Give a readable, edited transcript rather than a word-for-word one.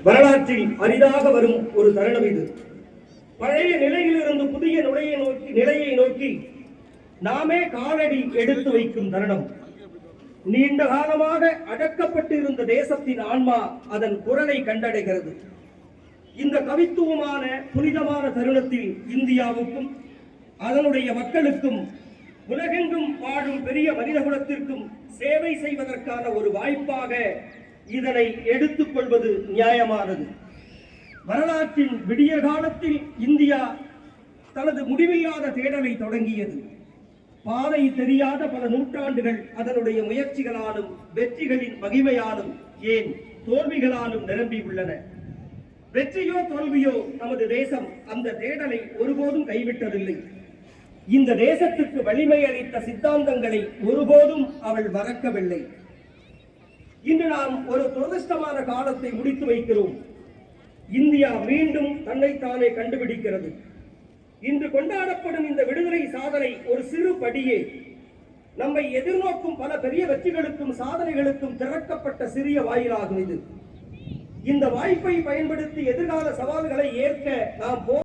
வரலாற்றில் அரிதாக வரும் ஒரு தருணம் இது. பழைய நிலையிலிருந்து புதிய நிலையை நோக்கி நாமே காலடி எடுத்து வைக்கும் தருணம். நீண்ட காலமாக அடக்கப்பட்டு இருந்த தேசத்தின் ஆன்மா அதன் குரலை கண்டடைகிறது. இந்த கவித்துவமான புனிதமான தருணத்தில் இந்தியாவுக்கும் அதனுடைய மக்களுக்கும் உலகெங்கும் வாழும் பெரிய மனிதகுலத்திற்கும் சேவை செய்வதற்கான ஒரு வாய்ப்பாக இதனை எடுத்துக் கொள்வது நியாயமானது. வரலாற்றின் விடிய காலத்தில் இந்தியா தனது முடிவில்லாத தேடலை தொடங்கியது. பாதை தெரியாத பல நூற்றாண்டுகள் அதனுடைய முயற்சிகளாலும் வெற்றிகளின் மகிமையாலும் ஏன் தோல்விகளாலும் நிரம்பி உள்ளன. வெற்றியோ தோல்வியோ நமது தேசம் அந்த தேடலை ஒருபோதும் கைவிட்டதில்லை. இந்த தேசத்துக்கு வலிமை அளித்த சித்தாந்தங்களை ஒருபோதும் அவள் மறக்கவில்லை. இன்று நாம் ஒரு துரதிர்ஷ்டமான காலத்தை முடித்து வைக்கிறோம். இந்தியா மீண்டும் தன்னைத்தானே கண்டுபிடிக்கிறது. இன்று கொண்டாடப்படும் இந்த விடுதலை சாதனை ஒரு சிறு படியே. நம்மை எதிர்நோக்கும் பல பெரிய வெற்றிகளுக்கும் சாதனைகளுக்கும் திறக்கப்பட்ட சிறிய வாயிலாகும் இது. இந்த வாய்ப்பை பயன்படுத்தி எதிர்கால சவால்களை ஏற்க நாம்